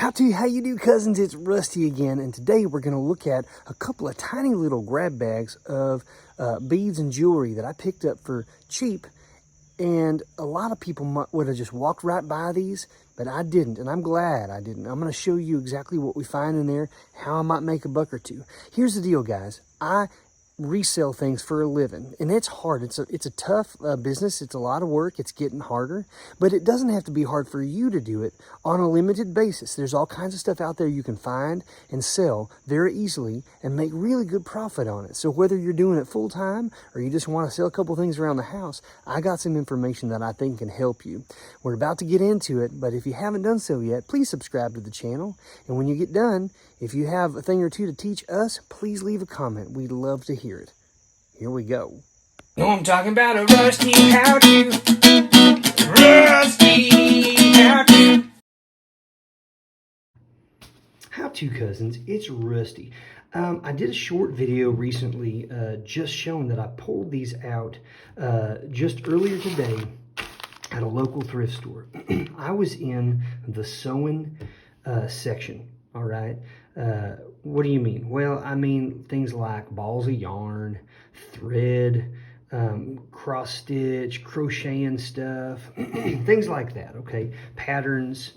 How you do, cousins? It's Rusty again, and today we're going to look at a couple of tiny little grab bags of beads and jewelry that I picked up for cheap. And a lot of people would have just walked right by these, but I didn't, and I'm glad I didn't. I'm going to show you exactly what we find in there, how I might make a buck or two. Here's the deal, guys. I resell things for a living, and it's hard. It's a tough business. It's a lot of work. It's getting harder, but it doesn't have to be hard for you to do it on a limited basis. There's all kinds of stuff out there you can find and sell very easily and make really good profit on it. So whether you're doing it full time or you just want to sell a couple things around the house, I got some information that I think can help you. We're about to get into it, but if you haven't done so yet, please subscribe to the channel. And when you get done, if you have a thing or two to teach us, please leave a comment. We'd love to hear it. Here we go. No, I'm talking about a rusty how-to. Rusty how-to. How-to, cousins. It's Rusty. I did a short video recently just showing that I pulled these out just earlier today at a local thrift store. I was in the sewing section. All right. What do you mean? Well, I mean things like balls of yarn, thread, cross stitch, crocheting stuff, things like that. Okay, patterns,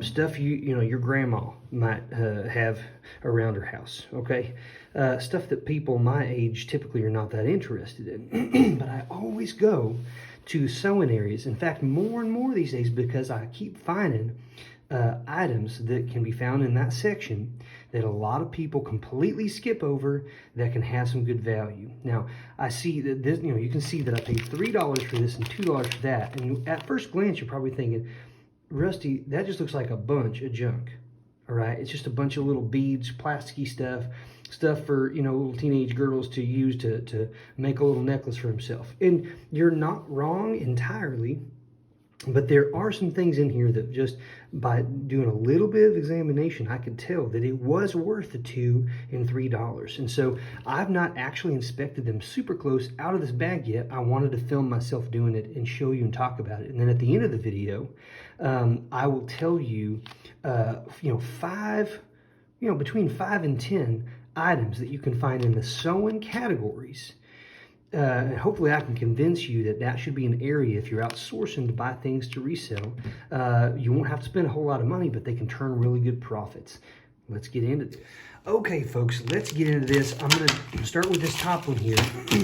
stuff you know your grandma might have around her house. Okay, stuff that people my age typically are not that interested in. But I always go to sewing areas. In fact, more and more these days, because I keep finding items that can be found in that section that a lot of people completely skip over that can have some good value. Now, I see that this, you can see that I paid $3 for this and $2 for that. And at first glance, you're probably thinking, Rusty, that just looks like a bunch of junk. All right, it's just a bunch of little beads, plasticky stuff for, little teenage girls to use to make a little necklace for himself. And you're not wrong entirely. But there are some things in here that just by doing a little bit of examination, I could tell that it was worth the $2 and $3. And so I've not actually inspected them super close out of this bag yet. I wanted to film myself doing it and show you and talk about it. And then at the end of the video, I will tell you, between 5 and 10 items that you can find in the sewing categories. And hopefully I can convince you that that should be an area if you're outsourcing to buy things to resell. You won't have to spend a whole lot of money, but they can turn really good profits. Let's get into this. Okay, folks, let's get into this. I'm going to start with this top one here.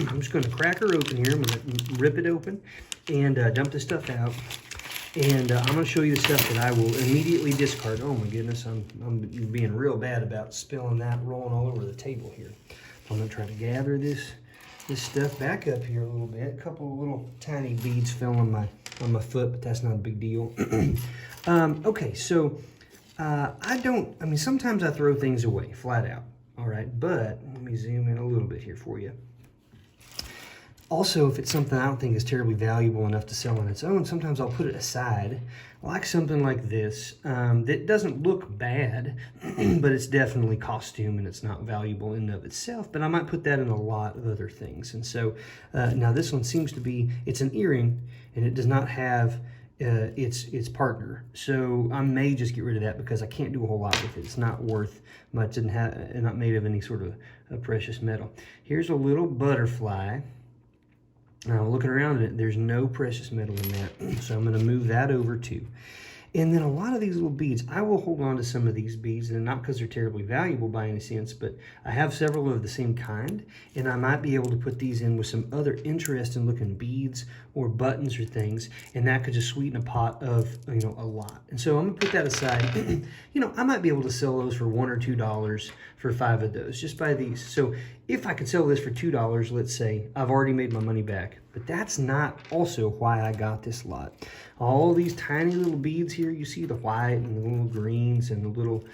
I'm just going to crack her open here. I'm going to rip it open and dump this stuff out. And I'm going to show you the stuff that I will immediately discard. Oh my goodness, I'm being real bad about spilling that, rolling all over the table here. I'm going to try to gather this stuff back up here a little bit. A couple of little tiny beads fell on my foot, but that's not a big deal. Okay, so sometimes I throw things away flat out. All right, but let me zoom in a little bit here for you. Also, if it's something I don't think is terribly valuable enough to sell on its own, sometimes I'll put it aside, like something like this, that doesn't look bad, but it's definitely costume and it's not valuable in and of itself, but I might put that in a lot of other things. And so, now this one seems to be, it's an earring, and it does not have its partner. So I may just get rid of that because I can't do a whole lot with it. It's not worth much and not made of any sort of precious metal. Here's a little butterfly. Now, looking around it, there's no precious metal in that, so I'm going to move that over too. And then a lot of these little beads, I will hold on to some of these beads, and not because they're terribly valuable by any sense, but I have several of the same kind, and I might be able to put these in with some other interesting looking beads or buttons or things, and that could just sweeten a pot of, a lot. And so I'm going to put that aside. I might be able to sell those for $1 or $2 for 5 of those, just by these. So if I could sell this for $2, let's say, I've already made my money back. But that's not also why I got this lot. All these tiny little beads here, you see the white and the little greens and the little,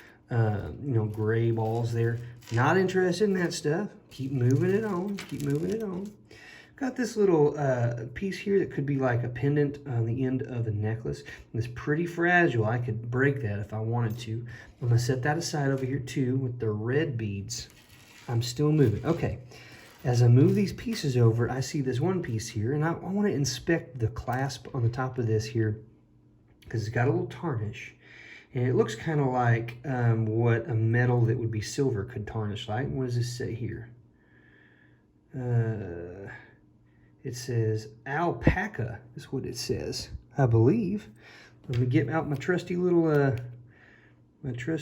gray balls there. Not interested in that stuff. Keep moving it on. Keep moving it on. Got this little piece here that could be like a pendant on the end of a necklace. It's pretty fragile. I could break that if I wanted to. I'm going to set that aside over here too with the red beads. I'm still moving. Okay. As I move these pieces over, I see this one piece here, and I want to inspect the clasp on the top of this here because it's got a little tarnish. And it looks kind of like what a metal that would be silver could tarnish like. What does this say here? It says alpaca is what it says, I believe. Let me get out my trusty little, let's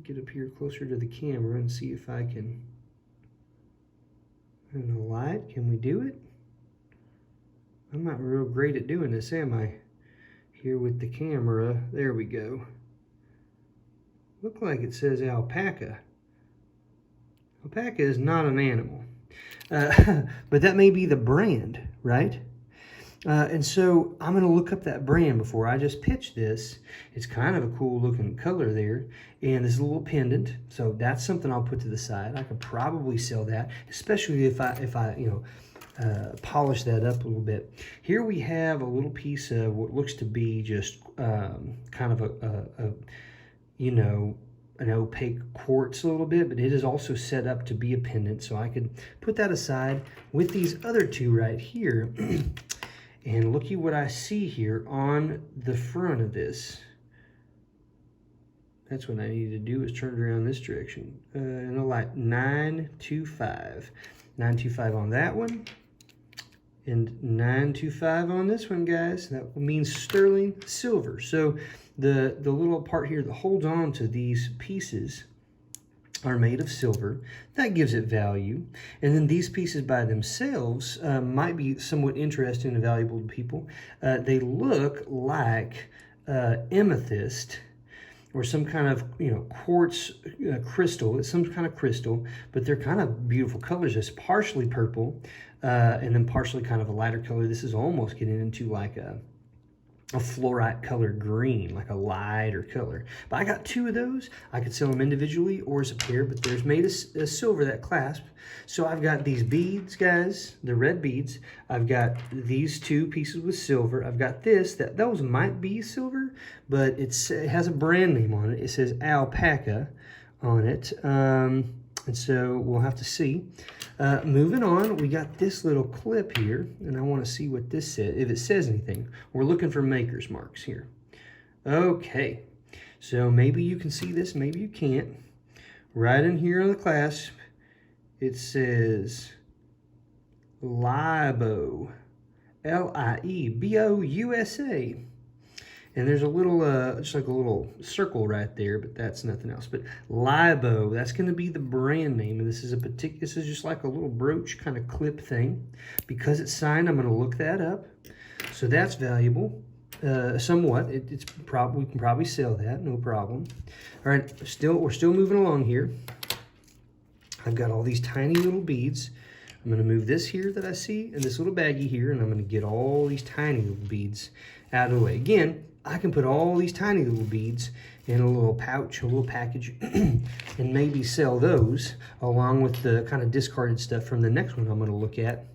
get up here closer to the camera and see if I can, in the light, can we do it? I'm not real great at doing this, am I? Here with the camera, there we go. Look like it says alpaca. Alpaca is not an animal, but that may be the brand, right? And so I'm going to look up that brand before I just pitch this. It's kind of a cool looking color there, and this little pendant. So that's something I'll put to the side. I could probably sell that, especially if I polish that up a little bit. Here we have a little piece of what looks to be just kind of an opaque quartz a little bit, but it is also set up to be a pendant, so I could put that aside with these other two right here. And looky what I see here on the front of this. That's what I need to do, is turn it around this direction. And a light 925. 925 on that one. And 925 on this one, guys. That means sterling silver. So the little part here that holds on to these pieces are made of silver. That gives it value. And then these pieces by themselves might be somewhat interesting and valuable to people. They look like amethyst or some kind of quartz crystal. It's some kind of crystal, but they're kind of beautiful colors. It's partially purple and then partially kind of a lighter color. This is almost getting into like a fluorite colored green, like a lighter color. But I got two of those. I could sell them individually or as a pair, but there's made a silver, that clasp. So I've got these beads, guys, the red beads. I've got these two pieces with silver. I've got this, those might be silver, but it has a brand name on it. It says alpaca on it. And so we'll have to see. Moving on, we got this little clip here, and I want to see what this says, if it says anything. We're looking for maker's marks here. Okay, so maybe you can see this, maybe you can't. Right in here on the clasp, it says Liebo, Liebo USA. And there's a little, just like a little circle right there, but that's nothing else. But Liebo, that's going to be the brand name. And this is this is just like a little brooch kind of clip thing. Because it's signed, I'm going to look that up. So that's valuable, somewhat. We can probably sell that, no problem. All right, we're still moving along here. I've got all these tiny little beads. I'm going to move this here that I see and this little baggie here, and I'm going to get all these tiny little beads out of the way. Again, I can put all these tiny little beads in a little pouch, a little package, and maybe sell those along with the kind of discarded stuff from the next one I'm going to look at.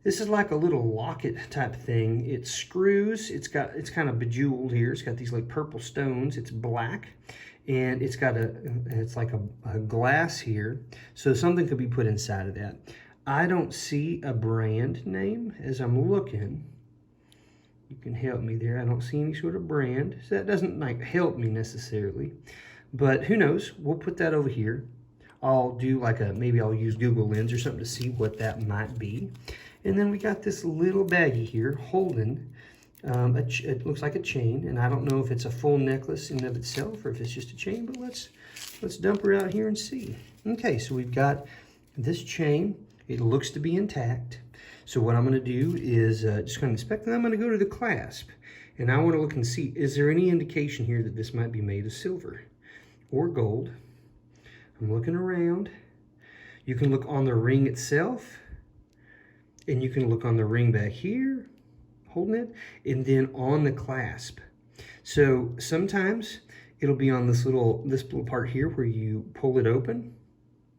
This is like a little locket type thing. It screws. It's kind of bejeweled here. It's got these like purple stones. It's black, and it's like a glass here. So something could be put inside of that. I don't see a brand name as I'm looking. You can help me there. I don't see any sort of brand. So that doesn't like help me necessarily. But who knows? We'll put that over here. I'll do like maybe I'll use Google Lens or something to see what that might be. And then we got this little baggie here holding, it looks like a chain. And I don't know if it's a full necklace in and of itself or if it's just a chain, but let's dump her out here and see. Okay, so we've got this chain. It looks to be intact. So what I'm going to do is just kind of inspect, and I'm going to go to the clasp. And I want to look and see, is there any indication here that this might be made of silver or gold? I'm looking around. You can look on the ring itself, and you can look on the ring back here, holding it, and then on the clasp. So sometimes it'll be on this little part here where you pull it open,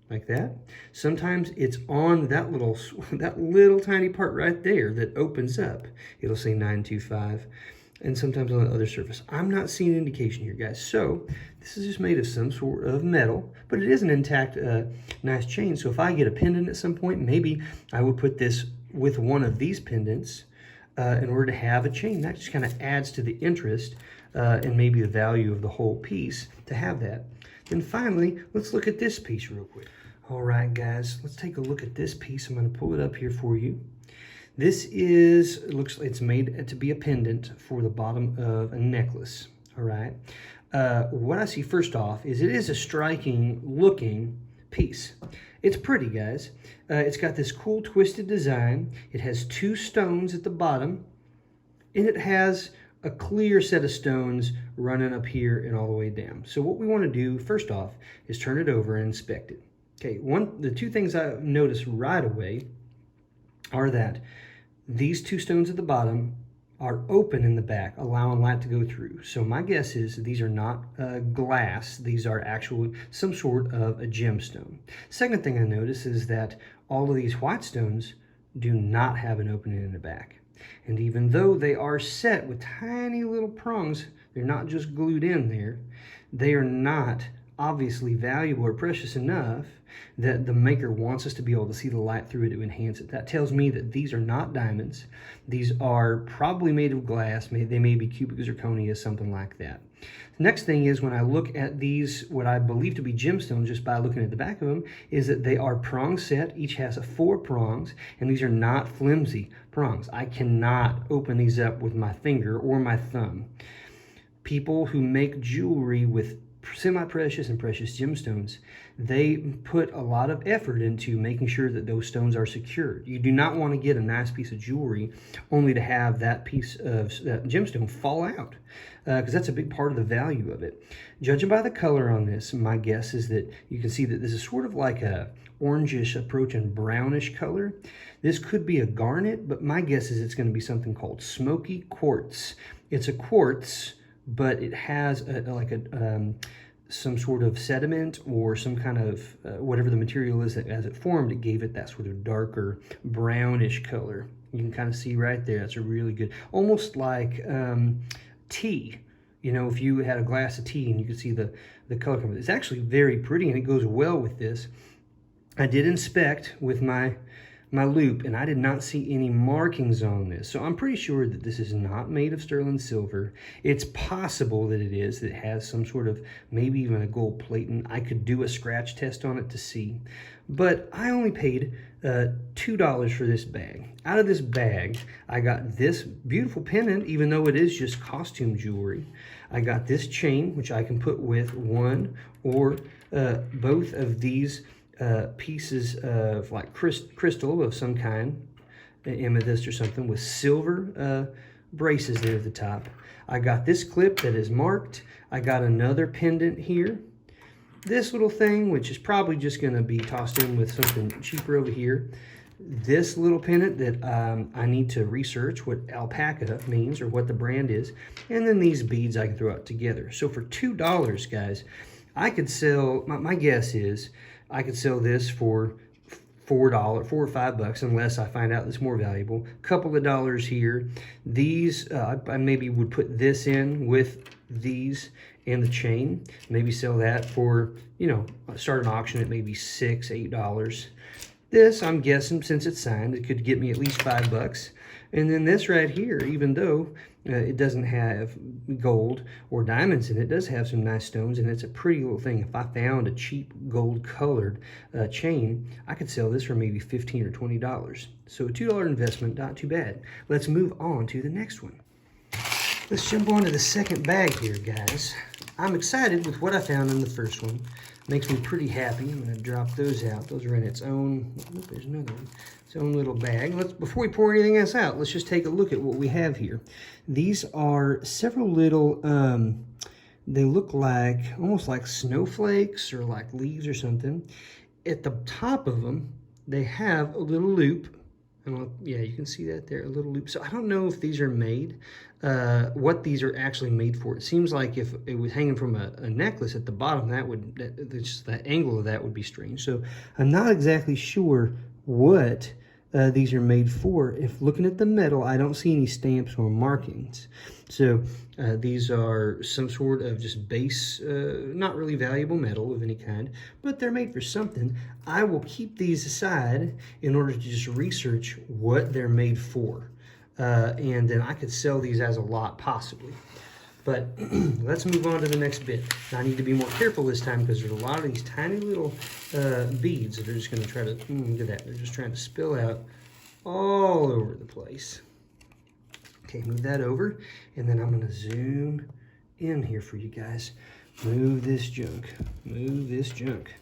like that. Sometimes it's on that little tiny part right there that opens up. It'll say 925. And sometimes on the other surface. I'm not seeing an indication here, guys. So this is just made of some sort of metal, but it is an intact, nice chain. So if I get a pendant at some point, maybe I would put this with one of these pendants in order to have a chain. That just kind of adds to the interest and maybe the value of the whole piece to have that. Then finally, let's look at this piece real quick. All right, guys, let's take a look at this piece. I'm going to pull it up here for you. This is, it's made to be a pendant for the bottom of a necklace. All right. What I see first off is it is a striking looking piece. It's pretty, guys. It's got this cool twisted design. It has 2 stones at the bottom, and it has a clear set of stones running up here and all the way down. So what we want to do first off is turn it over and inspect it. Okay, the 2 things I noticed right away are that these 2 stones at the bottom are open in the back, allowing light to go through. So my guess is these are not glass. These are actually some sort of a gemstone. Second thing I notice is that all of these white stones do not have an opening in the back. And even though they are set with tiny little prongs, they're not just glued in there, they are not obviously valuable or precious enough that the maker wants us to be able to see the light through it to enhance it. That tells me that these are not diamonds. These are probably made of glass. They may be cubic zirconia, something like that. The next thing is when I look at these, what I believe to be gemstones just by looking at the back of them, is that they are prong set. Each has 4 prongs, and these are not flimsy prongs. I cannot open these up with my finger or my thumb. People who make jewelry with semi-precious and precious gemstones, they put a lot of effort into making sure that those stones are secured. You do not want to get a nice piece of jewelry only to have that piece of that gemstone fall out, because that's a big part of the value of it. Judging by the color on this, my guess is that you can see that this is sort of like a orangish approaching brownish color. This could be a garnet, but my guess is it's going to be something called smoky quartz. It's a quartz, but it has some sort of sediment or some kind of whatever the material is that as it formed, it gave it that sort of darker brownish color. You can kind of see right there. That's a really good, almost like tea. You know, if you had a glass of tea and you could see the color coming. It's actually very pretty and it goes well with this. I did inspect with my loop, and I did not see any markings on this. So I'm pretty sure that this is not made of sterling silver. It's possible that it is, that it has some sort of, maybe even a gold plating. I could do a scratch test on it to see. But I only paid $2 for this bag. Out of this bag, I got this beautiful pendant, even though it is just costume jewelry. I got this chain, which I can put with one or both of these pieces of like crystal of some kind, amethyst or something, with silver braces there at the top. I got this clip that is marked. I got another pendant here. This little thing, which is probably just going to be tossed in with something cheaper over here. This little pendant that I need to research what alpaca means or what the brand is. And then these beads I can throw out together. So for $2, guys, I could sell, my guess is, I could sell this for $4 or $5, unless I find out it's more valuable. A couple of dollars here. These, I maybe would put this in with these and the chain. Maybe sell that for, you know, start an auction at maybe $6, $8. This, I'm guessing, since it's signed, it could get me at least $5. And then this right here, even though it doesn't have gold or diamonds in it, it does have some nice stones, and it's a pretty little thing. If I found a cheap gold colored chain, I could sell this for maybe $15 or $20. So a $2 investment, not too bad. Let's move on to the next one. Let's jump on to the second bag here, guys. I'm excited with what I found in the first one. Makes me pretty happy. I'm going to drop those out. Those are in its own, oh, there's another one, its own little bag. Before we pour anything else out, let's just take a look at what we have here. These are several little, they look like, almost like snowflakes or like leaves or something. At the top of them, they have a little loop. Yeah, you can see that there, a little loop. So I don't know if these are made, what these are actually made for. It seems like if it was hanging from a necklace at the bottom, just the angle of that would be strange. So I'm not exactly sure what these are made for. If looking at the metal, I don't see any stamps or markings. So these are some sort of just base, not really valuable metal of any kind, but they're made for something. I will keep these aside in order to just research what they're made for. and then I could sell these as a lot possibly. But let's move on to the next bit. Now I need to be more careful this time because there's a lot of these tiny little beads that are just going to try to, look at that, they're just trying to spill out all over the place. Okay, move that over, and then I'm going to zoom in here for you guys. Move this junk. Move this junk.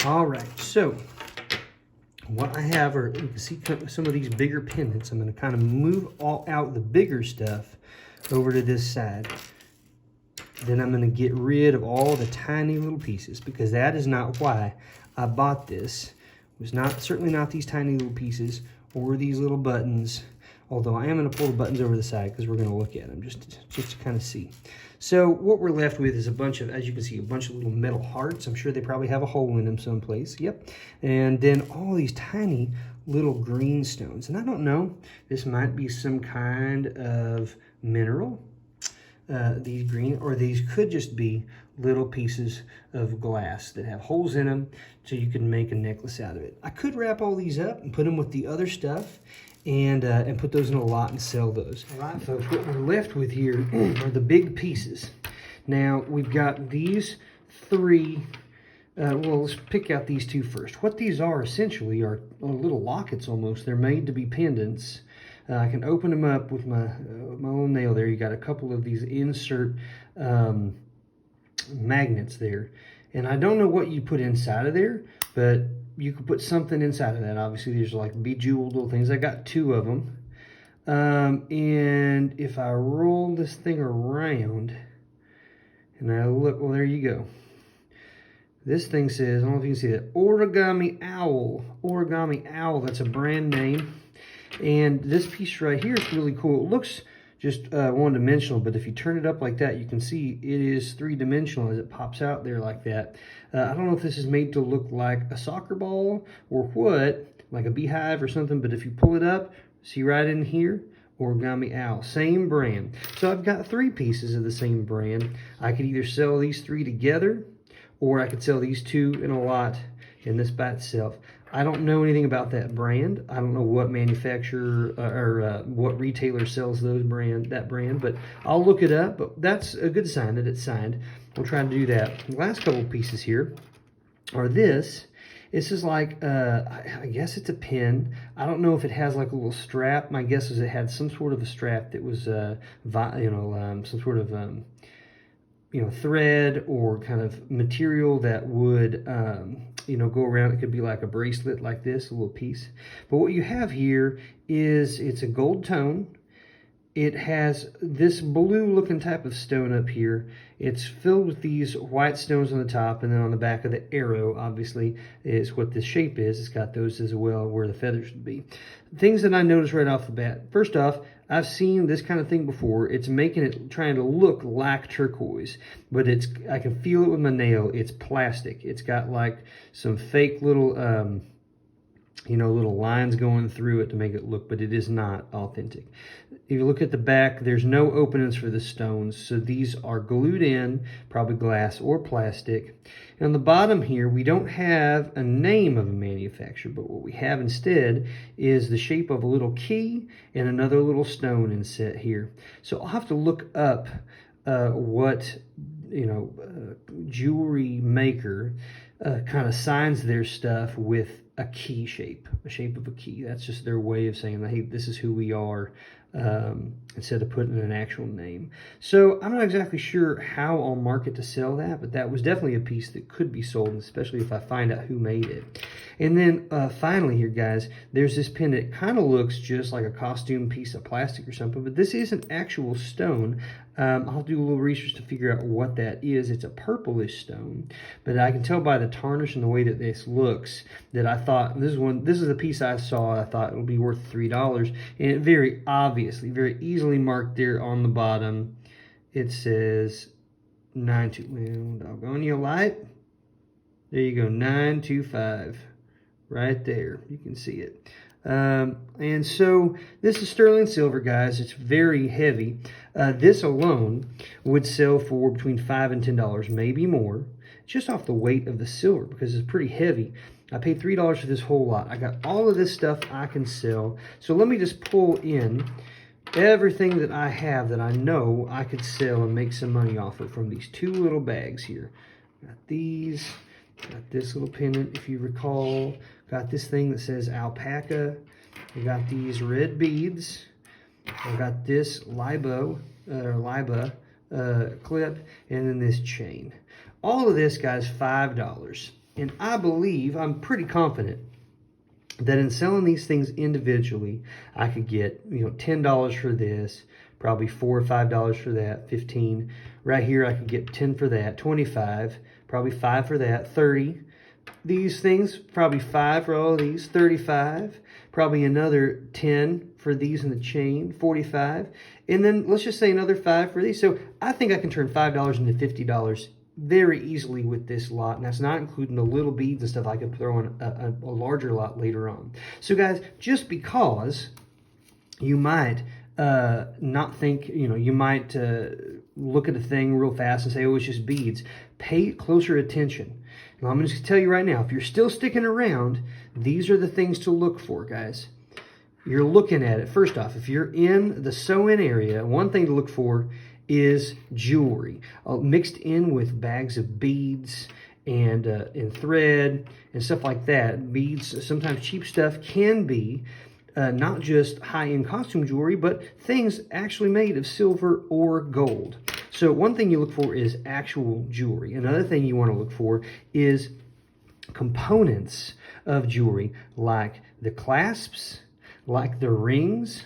All right, so what I have are, you can see some of these bigger pendants. I'm going to kind of move all out the bigger stuff over to this side. Then I'm going to get rid of all the tiny little pieces, because that is not why I bought this. It was not, certainly not these tiny little pieces or these little buttons, although I am going to pull the buttons over the side because we're going to look at them just to kind of see. So what we're left with is a bunch of, as you can see, a bunch of little metal hearts. I'm sure they probably have a hole in them someplace. Yep. And then all these tiny little green stones. And I don't know, this might be some kind of mineral, these green, or these could just be little pieces of glass that have holes in them so you can make a necklace out of it. I could wrap all these up and put them with the other stuff and put those in a lot and sell those. All right, folks, what we're left with here are the big pieces. Now, we've got these three. Well, let's pick out these two first. What these are essentially are little lockets almost. They're made to be pendants. I can open them up with my little nail there. You got a couple of these insert magnets there. And I don't know what you put inside of there, but you could put something inside of that. Obviously, there's like bejeweled little things. I got two of them. And if I roll this thing around and I look, well, there you go. This thing says, I don't know if you can see that, Origami Owl. Origami Owl, that's a brand name. And this piece right here is really cool. It looks just one-dimensional, but if you turn it up like that, you can see it is three-dimensional as it pops out there like that. I don't know if this is made to look like a soccer ball or what, like a beehive or something, but if you pull it up, see right in here, Origami Owl, same brand. So I've got three pieces of the same brand. I could either sell these three together, or I could sell these two in a lot and this by itself. I don't know anything about that brand. I don't know what manufacturer or what retailer sells that brand, but I'll look it up. But that's a good sign that it's signed. We'll try to do that. The last couple of pieces here are this. This is like, I guess it's a pin. I don't know if it has like a little strap. My guess is it had some sort of a strap that was, some sort of, thread or kind of material that would, go around. It could be like a bracelet like this, a little piece. But what you have here is it's a gold tone. It has this blue looking type of stone up here. It's filled with these white stones on the top, and then on the back of the arrow, obviously, is what this shape is. It's got those as well where the feathers would be. Things that I noticed right off the bat. First off, I've seen this kind of thing before. It's trying to look like turquoise, but I can feel it with my nail. It's plastic. It's got like some fake little, little lines going through it to make it look, but it is not authentic. If you look at the back, there's no openings for the stones, so these are glued in, probably glass or plastic. And on the bottom here, we don't have a name of a manufacturer, but what we have instead is the shape of a little key and another little stone inset here. So I'll have to look up what jewelry maker kind of signs their stuff with a key shape, a shape of a key. That's just their way of saying, hey, this is who we are, instead of putting an actual name. So I'm not exactly sure how I'll market to sell that, but that was definitely a piece that could be sold, especially if I find out who made it. And then finally here, guys, there's this pin that kind of looks just like a costume piece of plastic or something, but this is an actual stone. I'll do a little research to figure out what that is. It's a purplish stone, but I can tell by the tarnish and the way that this looks that I thought this is the piece I saw. I thought it would be worth $3, and it very obviously, very easily marked there on the bottom. It says 925. Well, doggone you, light. There you go, 925, right there. You can see it. And so this is sterling silver, guys. It's very heavy. This alone would sell for between $5 and $10, maybe more, just off the weight of the silver, because it's pretty heavy. I paid $3 for this whole lot. I got all of this stuff I can sell. So let me just pull in everything that I have that I know I could sell and make some money off of from these 2 little bags here. Got these, got this little pendant, if you recall. Got this thing that says alpaca. We got these red beads. I got this liba clip, and then this chain. All of this, guys, $5. And I believe, I'm pretty confident, that in selling these things individually, I could get, $10 for this, probably $4 or $5 for that, 15. Right here, I could get 10 for that, 25, probably 5 for that, 30. These things, probably 5 for all of these, 35. Probably another 10 for these in the chain, 45. And then let's just say another 5 for these. So I think I can turn $5 into $50 very easily with this lot, and that's not including the little beads and stuff I could throw in a larger lot later on. So guys, just because you might not think, you might look at a thing real fast and say, oh, it's just beads, pay closer attention. Now, I'm just going to tell you right now, if you're still sticking around, these are the things to look for, guys. You're looking at it. First off, if you're in the sew-in area, one thing to look for is jewelry mixed in with bags of beads and thread and stuff like that. Beads, sometimes cheap stuff, can be not just high-end costume jewelry, but things actually made of silver or gold. So one thing you look for is actual jewelry. Another thing you want to look for is components of jewelry, like the clasps, like the rings,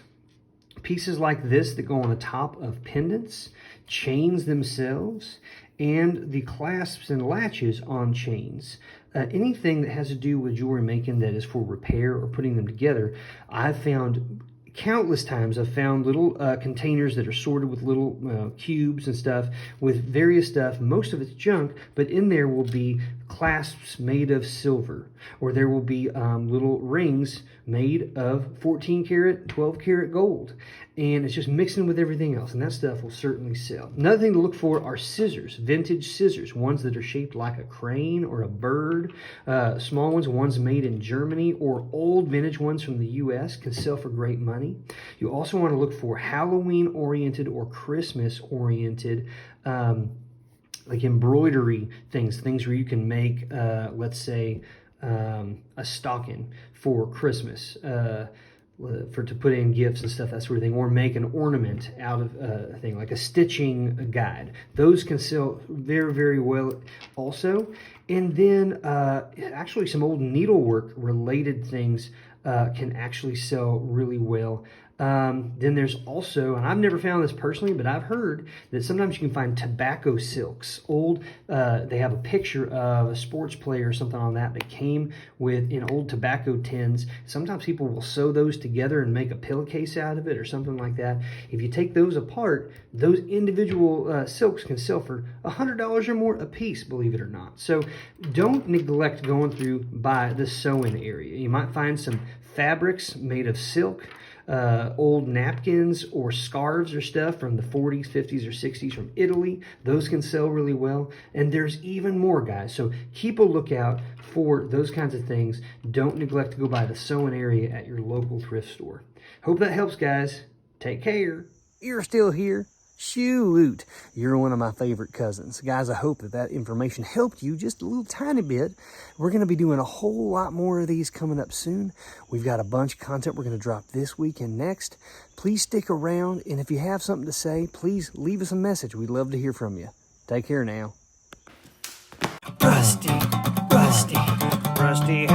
pieces like this that go on the top of pendants, chains themselves, and the clasps and latches on chains. Anything that has to do with jewelry making that is for repair or putting them together, I've found countless times. I've found little containers that are sorted with little cubes and stuff with various stuff. Most of it's junk, but in there will be clasps made of silver, or there will be little rings made of 14 karat, 12 karat gold, and it's just mixing with everything else, and that stuff will certainly sell. Another thing to look for are scissors, vintage scissors, ones that are shaped like a crane or a bird, small ones made in Germany, or old vintage ones from the US can sell for great money. You also want to look for Halloween-oriented or Christmas-oriented like embroidery things where you can make, let's say, a stocking for Christmas, to put in gifts and stuff, that sort of thing, or make an ornament out of a thing, like a stitching guide. Those can sell very, very well also. And then actually some old needlework related things can actually sell really well. Then there's also, and I've never found this personally, but I've heard that sometimes you can find tobacco silks. Old, they have a picture of a sports player or something on that came in old tobacco tins. Sometimes people will sew those together and make a pillowcase out of it or something like that. If you take those apart, those individual silks can sell for $100 or more a piece, believe it or not. So don't neglect going through by the sew-in area. You might find some fabrics made of silk, old napkins or scarves or stuff from the 40s, 50s, or 60s from Italy. Those can sell really well. And there's even more, guys. So keep a lookout for those kinds of things. Don't neglect to go by the sew-in area at your local thrift store. Hope that helps, guys. Take care. You're still here. Shoot, you're one of my favorite cousins. Guys, I hope that information helped you just a little tiny bit. We're going to be doing a whole lot more of these coming up soon. We've got a bunch of content we're going to drop this week and next. Please stick around, and if you have something to say, please leave us a message. We'd love to hear from you. Take care now. Rusty